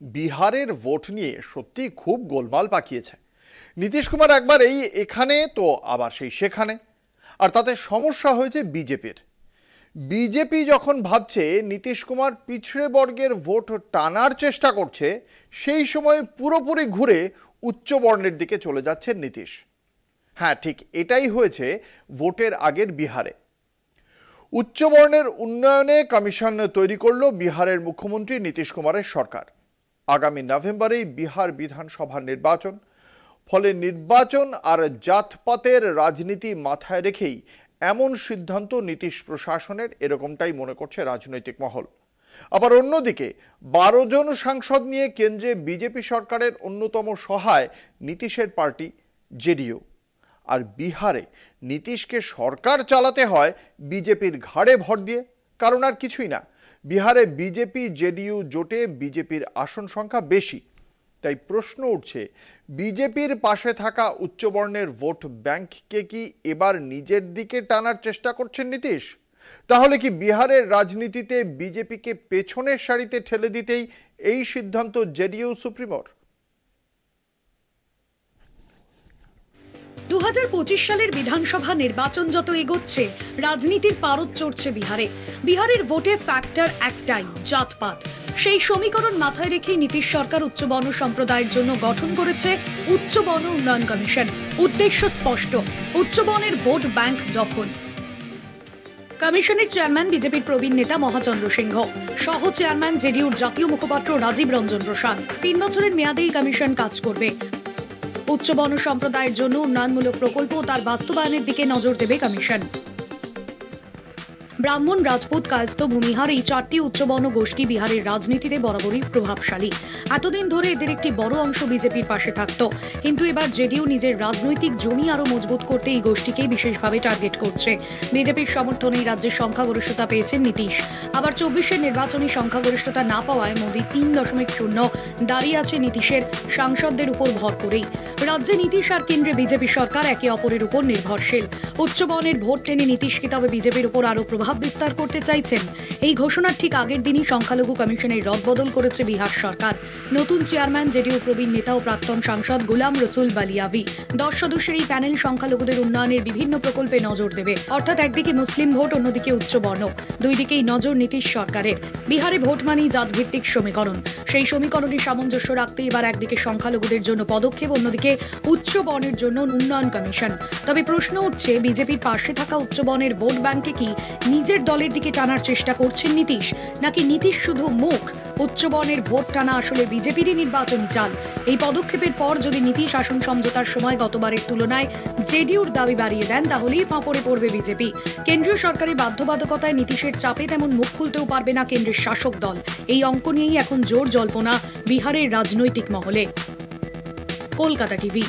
বিহারের ভোট নিয়ে সত্যি খুব গোলমাল পাকিয়েছে। নীতিশ কুমার একবার এখানে তো আবার সেখানে। আর তাতে সমস্যা হয়েছে বিজেপির। বিজেপি যখন ভাবছে নীতিশ কুমার পিছড়ে বর্গের ভোট টানার চেষ্টা করছে, সেই সময় পুরোপুরি ঘুরে উচ্চ বর্ণের দিকে চলে যাচ্ছেন নীতিশ। হ্যাঁ, ঠিক এটাই হয়েছে ভোটের আগের বিহারে। উচ্চবর্ণের উন্নয়নে কমিশন তৈরি করল বিহারের মুখ্যমন্ত্রী নীতিশ কুমারের সরকার। আগামী নভেম্বরেই বিহার বিধানসভা নির্বাচন। ফলে নির্বাচন আর জাতপাতের রাজনীতি মাথায় রেখেই এমন সিদ্ধান্ত নীতিশ প্রশাসনের, এরকমটাই মনে করছে রাজনৈতিক মহল। আবার অন্যদিকে 12 জন সাংসদ নিয়ে কেন্দ্রে বিজেপি সরকারের অন্যতম সহায় নীতিশের পার্টি জেডিইউ। আর বিহারে নীতিশকে সরকার চালাতে হয় বিজেপির ঘাড়ে ভর দিয়ে, কারণ আর কিছুই না। বিহারে বিজেপি জেডিইউ জোটে বিজেপির আসন সংখ্যা বেশি। তাই প্রশ্ন উঠছে, বিজেপির পাশে থাকা উচ্চবর্ণের ভোট ব্যাংককে কি এবার নিজের দিকে টানার চেষ্টা করছেন নীতিশ? তাহলে কি বিহারের রাজনীতিতে বিজেপিকে পেছনের সারিতে ঠেলে দিতেই এই সিদ্ধান্ত জেডিইউ সুপ্রিমোর? 2025 সালের বিধানসভা নির্বাচন যত এগোচ্ছে, রাজনীতির পারদ চড়ছে বিহারে। বিহারের ভোটে ফ্যাক্টর একটাই, জাতপাত। সেই সমীকরণ মাথায় রেখেই নীতিশ সরকার উচ্চবর্ণ সম্প্রদায়ের জন্য গঠন করেছে উচ্চবর্ণ উন্নয়ন কমিশন। উদ্দেশ্য স্পষ্ট, উচ্চবর্ণের ভোট ব্যাংক দখল। কমিশনের চেয়ারম্যান বিজেপির প্রবীণ নেতা মহাচন্দ্র সিংহ, সহ চেয়ারম্যান জেডিইউর জাতীয় মুখপাত্র রাজীব রঞ্জন প্রসাদ। 3 বছরের মেয়াদে এই কমিশন কাজ করবে। উচ্চবর্ণ সম্প্রদায়ের জন্য উন্নয়নমূলক প্রকল্প ও তার বাস্তবায়নের দিকে নজর দেবে কমিশন। ব্রাহ্মণ, রাজপুত, কায়স্থ, ভূমিহার এই 4টি উচ্চবর্ণ গোষ্ঠী বিহারের রাজনীতিতে বরাবরই প্রভাবশালী। এতদিন ধরে এদের একটি বড় অংশ বিজেপির পাশে থাকত, কিন্তু এবার জেডিইউ নিজের রাজনৈতিক জমি আরো মজবুত করতে এই গোষ্ঠীকেই বিশেষভাবে টার্গেট করছে। বিজেপির সমর্থনেই রাজ্যের সংখ্যাগরিষ্ঠতা পেয়েছেন নীতিশ। আবার 24-এর নির্বাচনী সংখ্যাগরিষ্ঠতা না পাওয়ায় মোদী 3.0 দাঁড়িয়ে আছে নীতিশের সাংসদদের উপর ভর করেই। রাজ্যে নীতিশ আর কেন্দ্রে বিজেপি সরকার একে অপরের উপর নির্ভরশীল। উচ্চবর্ণের ভোট টেনে নীতিশকে তবে বিজেপির উপর আরো প্রভাব বিস্তার করতে চাইছেন। এই ঘোষণার ঠিক আগের দিনই সংখ্যালঘু কমিশনের রদবদল করেছে বিহার সরকার। নতুন চেয়ারম্যান জেডিইউ প্রবীণ নেতা ও প্রাক্তন সাংসদ গুলাম রসুল বালিয়াবি। 10 সদস্যের এই প্যানেল সংখ্যালঘুদের উন্নয়নের বিভিন্ন প্রকল্পে নজর দেবে। অর্থাৎ একদিকে মুসলিম ভোট, অন্যদিকে উচ্চবর্ণ, দুই দিকেই নজর নীতিশ সরকারের। বিহারে ভোট মানেই জাতভিত্তিক সমীকরণ। সেই সমীকরণে সামঞ্জস্য রাখতে এবার একদিকে সংখ্যালঘুদের জন্য পদক্ষেপ, অন্যদিকে উচ্চবর্ণের জন্য উন্নয়ন কমিশন। তবে প্রশ্ন উঠছে, বিজেপির পাশে থাকা উচ্চবর্ণের ভোট ব্যাংকে কি নিজের দলের দিকে টানার চেষ্টা করছেন নীতিশ, নাকি নীতিশ শুধু মুখ? উচ্চবর্ণের ভোট টানা আসলে বিজেপিরই নির্বাচনী চাল। এই পদক্ষেপের পর যদি নীতিশ আসন সমঝোতার সময় গতবারের তুলনায় জেডিইউর দাবি বাড়িয়ে দেন, তাহলেই ফাঁপড়ে পড়বে বিজেপি। কেন্দ্রীয় সরকারি বাধ্যবাধকতায় নীতিশের চাপে তেমন মুখ খুলতেও পারবে না কেন্দ্রের শাসক দল। এই অঙ্ক নিয়েই এখন জোর জল্পনা বিহারের রাজনৈতিক মহলে। কলকাতা টিভি।